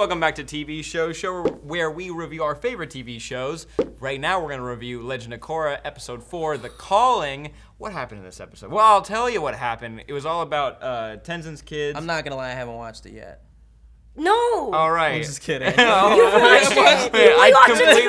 welcome back to TV Show, where we review our favorite TV shows. Right now, we're going to review Legend of Korra, Episode 4, The Calling. What happened in this episode? Well, I'll tell you what happened. It was all about Tenzin's kids. I'm not going to lie, I haven't watched it yet. No! All right. I'm just kidding. You watched it! We watched it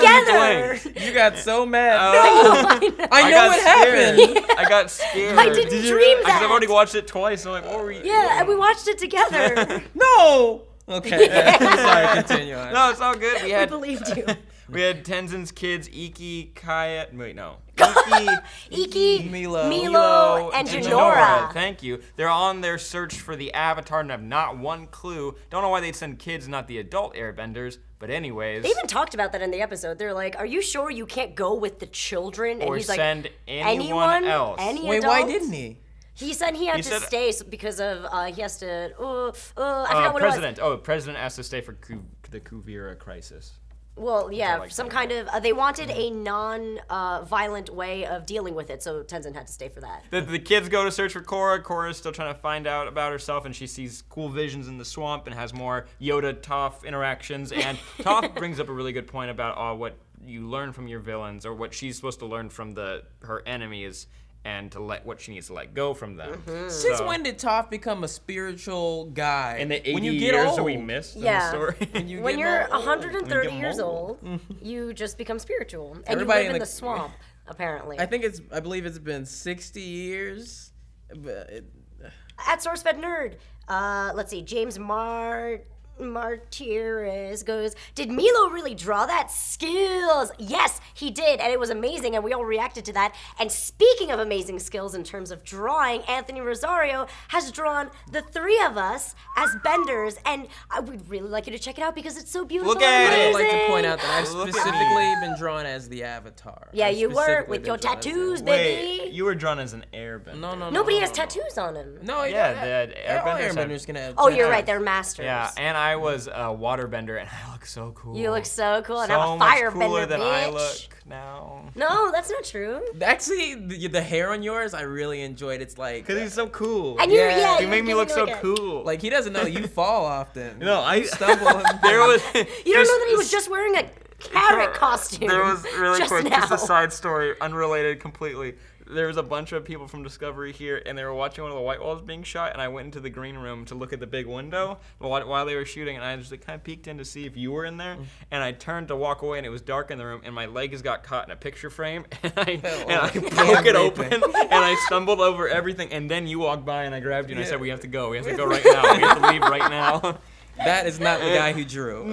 together! You got so mad. No, I know what happened. I got scared. I didn't dream that. Because I've already watched it twice. So I'm like, what were you? Yeah, and we watched it together. No! Okay. Sorry, continue on. No, it's all good. We believed you. We had Tenzin's kids, Iki, Kaya. Wait, no. Iki, Milo, and Jinora. Thank you. They're on their search for the Avatar and have not one clue. Don't know why they'd send kids, not the adult airbenders. But anyways. They even talked about that in the episode. They're like, "Are you sure you can't go with the children?" And or he's like, send anyone else. Any Wait, adult? why didn't he? He said he had to stay because of he has to. I forgot what President. it was. President has to stay for the Kuvira crisis. Well, yeah, like some that. kind of. They wanted a non-violent way of dealing with it, so Tenzin had to stay for that. The kids go to search for Korra. Korra's still trying to find out about herself, and she sees cool visions in the swamp and has more Yoda-Toph interactions. And Toph brings up a really good point about what you learn from your villains, or what she's supposed to learn from her enemies, and to what she needs to let go from them. Mm-hmm. Since when did Toph become a spiritual guy? In the 80 when you get years old. that we missed in the story. When you're 130 get years old. old, you just become spiritual, and Everybody you live in in the- the swamp. Apparently, I believe it's been 60 years. But at SourceFedNERD, let's see, James Martirez goes, "Did Milo really draw that? Skills!" Yes, he did, and it was amazing, and we all reacted to that. And speaking of amazing skills in terms of drawing, Anthony Rosario has drawn the three of us as benders, and I would really like you to check it out because it's so beautiful. Look at and it. I would like to amazing. point out that I've Look at specifically been drawn as the Avatar. Yeah, I've you were specifically with been your drawn as tattoos, it. baby. Wait, you were drawn as an airbender. No. Nobody has tattoos on him. No, Yeah, the all airbenders have- airbenders can have. Oh, you're tattoos. right. They're masters. Yeah, and I was a waterbender, and I look so cool. You look so cool, and so I'm a much firebender, cooler than I bitch. look now. No, that's not true. Actually, the hair on yours, I really enjoyed. It's like Cause he's so cool. And you're, Yeah. You make me look so cool. he doesn't know you fall often. No, I You stumble. there was. You don't know that he was just wearing a carrot costume. There was really just quick, now. just a side story, unrelated completely. There was a bunch of people from Discovery here, and they were watching one of the white walls being shot, and I went into the green room to look at the big window while they were shooting, and I just kind of peeked in to see if you were in there, and I turned to walk away, and it was dark in the room, and my legs got caught in a picture frame, and I broke it open, and I stumbled over everything, and then you walked by, and I grabbed you, and I said, we have to go right now, we have to leave right now. That is not the guy who drew. No,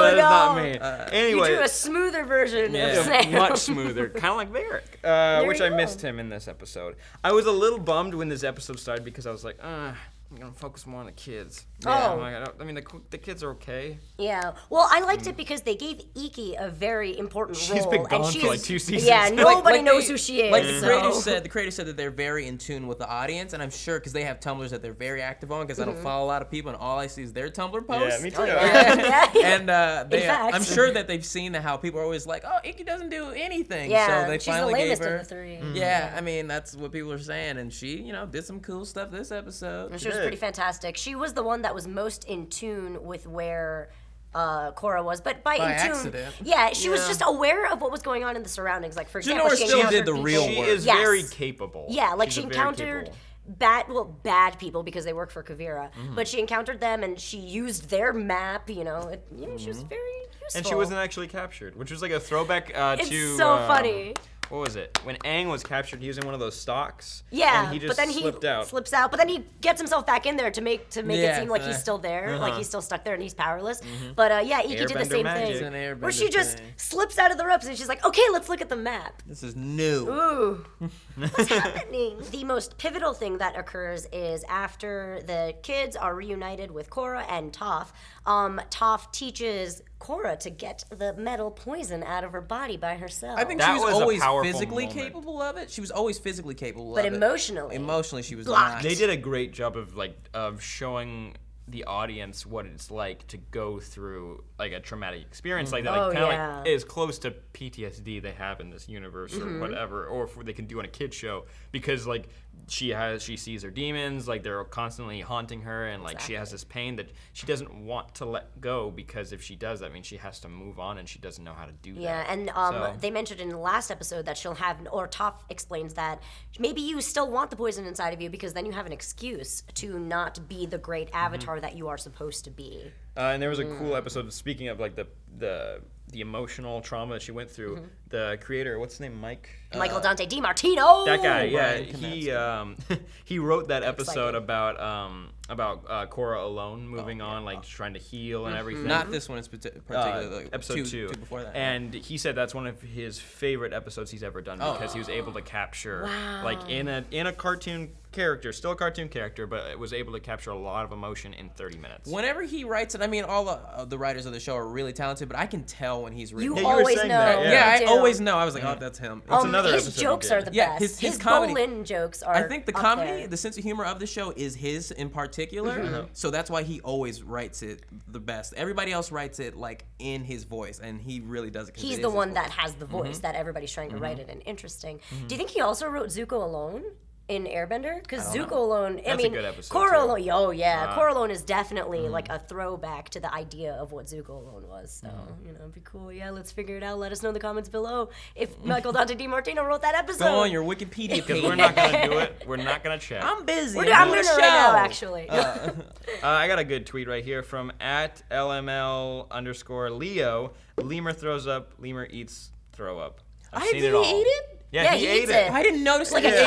that is no. not me. Anyway. You drew a smoother version Yeah. of Sam. Much smoother, kind of like Varric, which you I go. missed him in this episode. I was a little bummed when this episode started because I was like, I'm gonna focus more on the kids. Oh. I mean, the kids are okay. Yeah. Well, I liked it because they gave Iki a very important role. She's been gone and for like 2 seasons. Yeah, nobody Like knows they- who she is. Like the so. creator said that they're very in tune with the audience, and I'm sure because they have Tumblrs that they're very active on. Because I don't follow a lot of people, and all I see is their Tumblr posts. Yeah, me too. Yeah. And fact. I'm sure that they've seen how people are always like, "Oh, Iki doesn't do anything." Yeah, so they she's the finally gave lamest her. of the three. Yeah, I mean that's what people are saying, and she, did some cool stuff this episode. She was pretty fantastic. She was the one that was most in tune with where Korra was, but by in tune, accident. yeah, she was just aware of what was going on in the surroundings. Like for example, Jinora she still encountered did the people- real She work. is Yes. very capable. Yeah, like She's she a very encountered capable- bad people because they work for Kuvira, but she encountered them and she used their map. She was very useful. And she wasn't actually captured, which was like a throwback It's to. so funny. What was it? When Aang was captured, he was in one of those stocks. Yeah, and he just but then slipped out. slips out. But then he gets himself back in there to make it Yeah, seem like he's still there, like he's still stuck there and he's powerless. But yeah, Iki did the Airbender same magic. It's thing, an airbender where she just thing. slips out of the ropes and she's like, "Okay, let's look at the map." This is new. Ooh, what's happening? The most pivotal thing that occurs is after the kids are reunited with Korra and Toph. Toph teaches Korra to get the metal poison out of her body by herself. I think That she was was a always powerful physically moment. capable of it. She was always physically capable But of it. emotionally. Emotionally, she was blocked. not. They did a great job of showing the audience what it's like to go through like a traumatic experience like that, like Oh, kind of yeah. like as close to PTSD they have in this universe or whatever, or if they can do on a kid show, because like she sees her demons, like they're constantly haunting her, and like she has this pain that she doesn't want to let go, because if she does, that means she has to move on, and she doesn't know how to do that. Yeah, and they mentioned in the last episode that she'll have, or Toph explains that maybe you still want the poison inside of you, because then you have an excuse to not be the great avatar that you are supposed to be. And there was a cool episode, speaking of like the emotional trauma that she went through. The creator, what's his name, Michael Dante DiMartino. That guy, yeah, he wrote that episode about Korra alone, moving on, like trying to heal and everything. Not this one in particular. Like episode two before that. And he said that's one of his favorite episodes he's ever done, because he was able to capture, like in a cartoon character, still a cartoon character, but it was able to capture a lot of emotion in 30 minutes. Whenever he writes it, I mean, all the writers of the show are really talented, but I can tell when he's written. You always know. I always know. I was like, oh, that's him. It's another his episode jokes are the Yeah, best. his comedy. Bolin jokes are. I think the up comedy, there. the sense of humor of the show is his in particular. So that's why he always writes it the best. Everybody else writes it like in his voice, and he really does it. He's the one that has the voice that everybody's trying to write it in. Interesting. Do you think he also wrote Zuko alone in Airbender? Because Zuko alone, That's a good episode, Korra too. alone, Korra alone is definitely like a throwback to the idea of what Zuko alone was. So, it'd be cool. Yeah, let's figure it out. Let us know in the comments below if Michael Dante DiMartino wrote that episode. Go on your Wikipedia page. Because we're not going to do it. We're not going to check. I'm busy. I'm doing it right now, actually. I got a good tweet right here from @LML_Leo. Lemur throws up, lemur eats throw up. I've seen it all. He ate it? Yeah, he ate it. I didn't notice Like that. a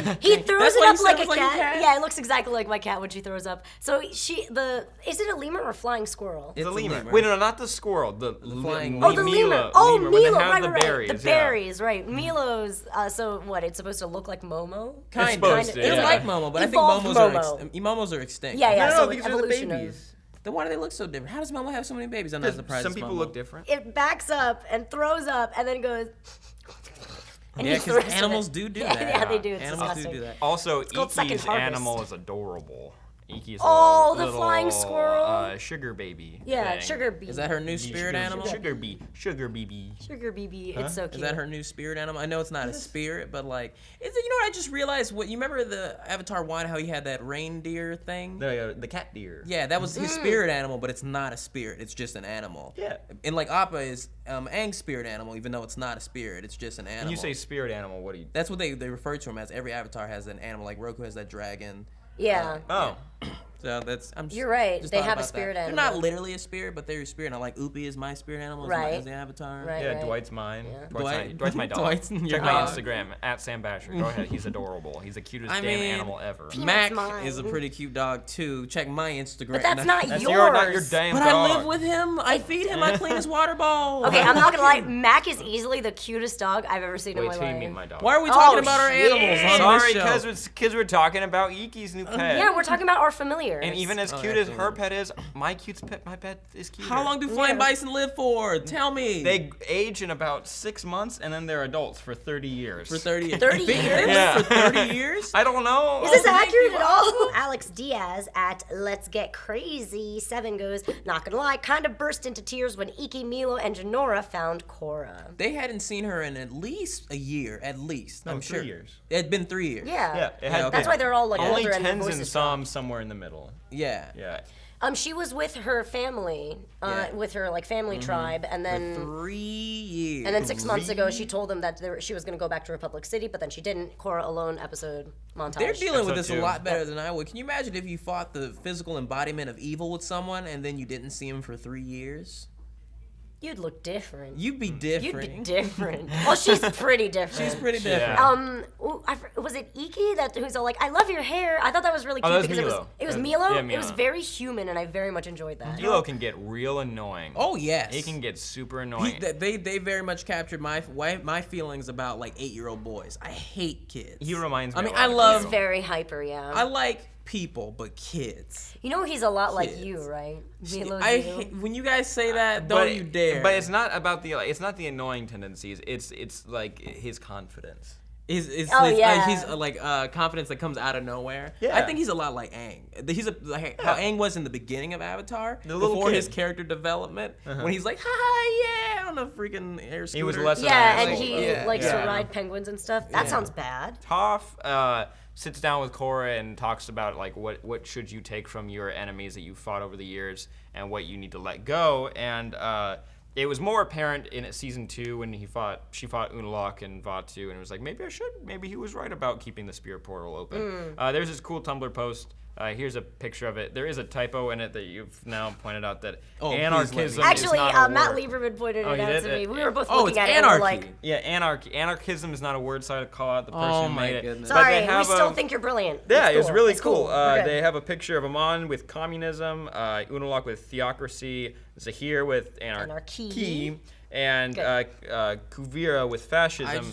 cat. He throws That's it why you up said like it a was like a cat. cat? Yeah, it looks exactly like my cat when she throws up. So is it a lemur or a flying squirrel? It's a lemur. lemur. Wait, no, not the squirrel. The flying Oh, the lemur. Oh, lemur, Milo. when they have Right, the right, berries, right. The berries, right. Milo's, so what, it's supposed to look like Momo? Kind supposed of. to, It's yeah. like Momo, but Evolved I think Momos are extinct. Yeah, yeah. No, so these are the evolution babies. Then why do they look so different? How does Momo have so many babies? I'm not surprised. Some it's people Momo. look different. It backs up and throws up and then goes... and Yeah, eats the because rest of animals it. do Yeah, that. yeah, they do. It's Animals disgusting. do that. Also, called Second Iki's Harvest. animal is adorable. Iki's Oh, the little, flying squirrel. Sugar baby. Yeah, thing. sugar bee. Is that her new spirit animal? Sugar bee. Sugar baby. Sugar BB. It's so cute. Is that her new spirit animal? I know it's not a spirit, but like, you know what I just realized? What you remember the Avatar 1, how he had that reindeer thing? The cat deer. Yeah, that was his spirit animal, but it's not a spirit. It's just an animal. Yeah. And like Appa is Aang's spirit animal, even though it's not a spirit. It's just an animal. When you say spirit animal, what do you? That's what they refer to him as. Every Avatar has an animal. Like Roku has that dragon. Yeah. Oh. So that's I'm just, You're right. just They thought have a about spirit that. animal. They're not literally a spirit, but they're a spirit. And I like Upi is my spirit animal. Right. As the Avatar. Right. Yeah, Dwight's mine. Dwight. Dwight's my dog. Dwight's your Check my dog. Instagram @SamBasher. Go ahead. He's adorable. He's the cutest I damn mean, animal ever. Mac mine. is a pretty cute dog too. Check my Instagram. But that's not That's yours. not your damn But dog. I live with him. I feed him. I clean his water bowl. Okay, I'm not gonna lie. Mac is easily the cutest dog I've ever seen in Wait my till you life. meet my dog. Why are we talking Oh, about our shit. animals on Sorry, this show? because we're talking about Iki's new pet. Yeah, we're talking about our familiars. And even as Oh, cute as her absolutely. pet is, my pet is cute. How long do flying Yeah. bison live for? Tell me. They age in about 6 months, and then they're adults for 30 years. for 30 years. 30 They years? live Yeah. for 30 years? I don't know. Is this accurate at all? Alex Diaz at Let's Get Crazy 7 goes, not gonna lie, kind of burst into tears when Iki, Milo, and Janora found Korra. They hadn't seen her in at least a year, at least. No, I'm 3 sure. years. It had been 3 years. Yeah. Yeah, it had okay. That's why they're all like only older and their Tenzin voices saw drop. him somewhere in the middle. Yeah. Yeah. She was with her family, Yeah. with her like family tribe, and then 3 years. and then 6 months ago she told them that she was gonna go back to Republic City, but then she didn't. Korra alone episode montage. They're dealing with Episode this a 2. lot better than I would. Can you imagine if you fought the physical embodiment of evil with someone and then you didn't see him for 3 years? You'd look different. You'd be You'd different. be different. Well, she's pretty different. She's pretty different. Yeah. Was it Iki who's all like, "I love your hair"? I thought that was really cute that was because Milo. it was Yeah, Milo. yeah, It was Milo. very human, and I very much enjoyed that. Milo can get real annoying. Oh, yes. He can get super annoying. They very much captured my feelings about like 8-year-old boys. I hate kids. He reminds me I mean, a lot I of love. He's very hyper, yeah. I like people, but kids. You know he's a lot like Kids. you, right? Milo's I you. hate, when you guys say that, don't you dare. But it's not about it's not the annoying tendencies. It's like his confidence. He's confidence that comes out of nowhere. Yeah. I think he's a lot like Aang. How Aang was in the beginning of Avatar, before his character development, when he's like, ha yeah, on a freaking air scooter. He was less. Yeah, and he likes to ride penguins and stuff. That sounds bad. Toph sits down with Korra and talks about like what should you take from your enemies that you fought over the years and what you need to let go. And it was more apparent in season 2 when she fought Unalaq and Vaatu, and it was like maybe he was right about keeping the spirit portal open. There's this cool Tumblr post. Here's a picture of it. There is a typo in it that you've now pointed out that anarchism Actually, is not a Matt word. Lieberman pointed Oh, it you out did? to me. We were both looking it's at it anarchy. and we're like, Yeah, anarchy. Anarchism is not a word, so I had to call out the person who my made it. goodness. But sorry, they we have still think you're brilliant. Yeah, It's it was cool. really It's cool. We're good. They have a picture of Amon with communism, Unalaq with theocracy, Zahir with anarchy, and Kuvira with fascism.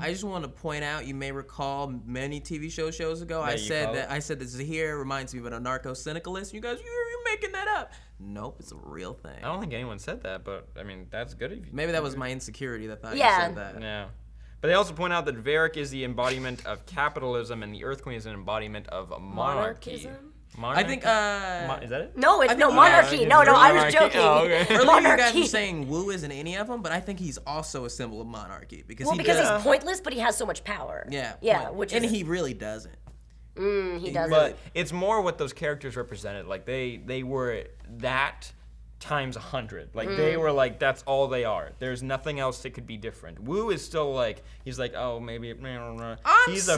I just want to point out, you may recall many TV shows ago, I said that Zahir reminds me of an anarcho-syndicalist. You guys, you're making that up. Nope, it's a real thing. I don't think anyone said that, but I mean, that's good of you. Maybe that was my insecurity that thought you said that. Yeah. But they also point out that Varric is the embodiment of capitalism and the Earth Queen is an embodiment of monarchy. I think, is that it? No, it's monarchy. No, I was joking. Oh, okay. earlier you guys were saying Wu isn't any of them, but I think he's also a symbol of monarchy because he's pointless, but he has so much power. Yeah, he really doesn't. He doesn't. But it's more what those characters represented. Like they were that times 100. Like they were like, that's all they are. There's nothing else that could be different. Wu is still like, he's like, oh, maybe he's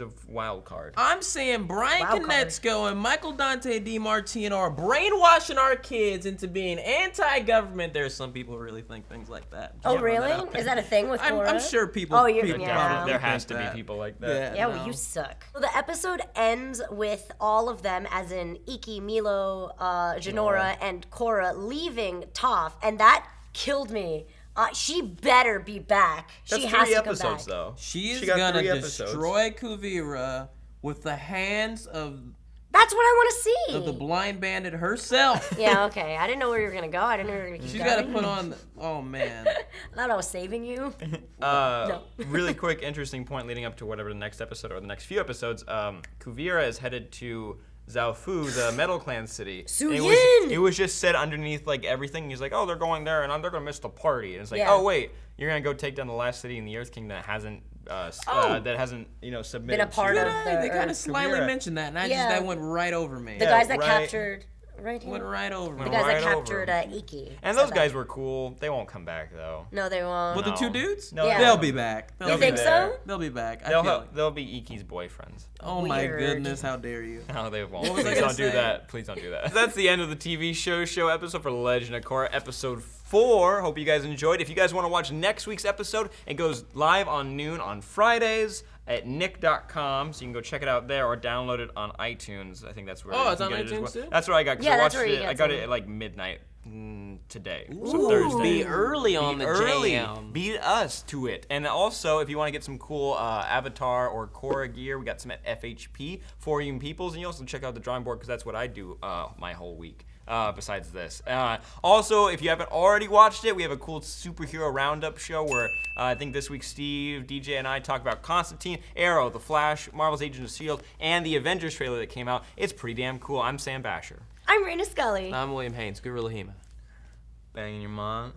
a wild card. I'm saying Brian Konecko and Michael Dante DiMartino are brainwashing our kids into being anti-government. There's some people who really think things like that. Oh, really? Is that a thing with Korra? I'm sure people. Oh, There has to be people like that. Yeah, well, you suck. So the episode ends with all of them, as in Iki, Milo, Jinora, and Korra leaving Toph, and that killed me. She better be back. That's she has 3 to come episodes, back. though. She's got gonna 3 episodes. destroy Kuvira with the hands of That's what I want to see. the blind bandit herself. Yeah, okay. I didn't know where you were gonna go. I didn't know where you were gonna keep She's going. got to put on. Oh man. I thought I was saving you. Really quick, interesting point leading up to whatever the next episode or the next few episodes. Kuvira is headed to Zaofu, the Metal Clan city. It was just said underneath like everything. He's like, oh, they're going there, and they're gonna miss the party. And it's like, oh wait, you're gonna go take down the last city in the Earth Kingdom that hasn't submitted. Been a part of They kind the of slightly mentioned that, and that went right over me. the guys that captured. Right here. Went right over me. The guys right that over captured Iki. And those guys were cool. They won't come back though. No, they won't. With the 2 dudes? No, Yeah. They'll be back. You think so? They'll be back. They'll be Iki's boyfriends. Oh my Weird. goodness, how dare you. No, they won't. What was I Please gonna don't do say? that. Please don't do that. That's the end of the TV show episode for Legend of Korra, episode 4. Hope you guys enjoyed. If you guys want to watch next week's episode, it goes live on noon on Fridays at nick.com, so you can go check it out there or download it on iTunes. I think that's where Oh, you it's can on get it as iTunes well. too? That's where I got. 'Cause Yeah, I that's watched where you it. get I got some. it at like midnight today. Ooh, So Thursday. be early on the early. jam. Beat us to it. And also, if you want to get some cool Avatar or Korra gear, we got some at FHP for you peoples. And you also check out the drawing board because that's what I do my whole week. Besides this. Also, if you haven't already watched it, we have a cool superhero roundup show where I think this week Steve, DJ, and I talk about Constantine, Arrow, The Flash, Marvel's Agents of S.H.I.E.L.D., and the Avengers trailer that came out. It's pretty damn cool. I'm Sam Basher. I'm Reina Scully. I'm William Haynes. Guru Lahima. Banging your mom.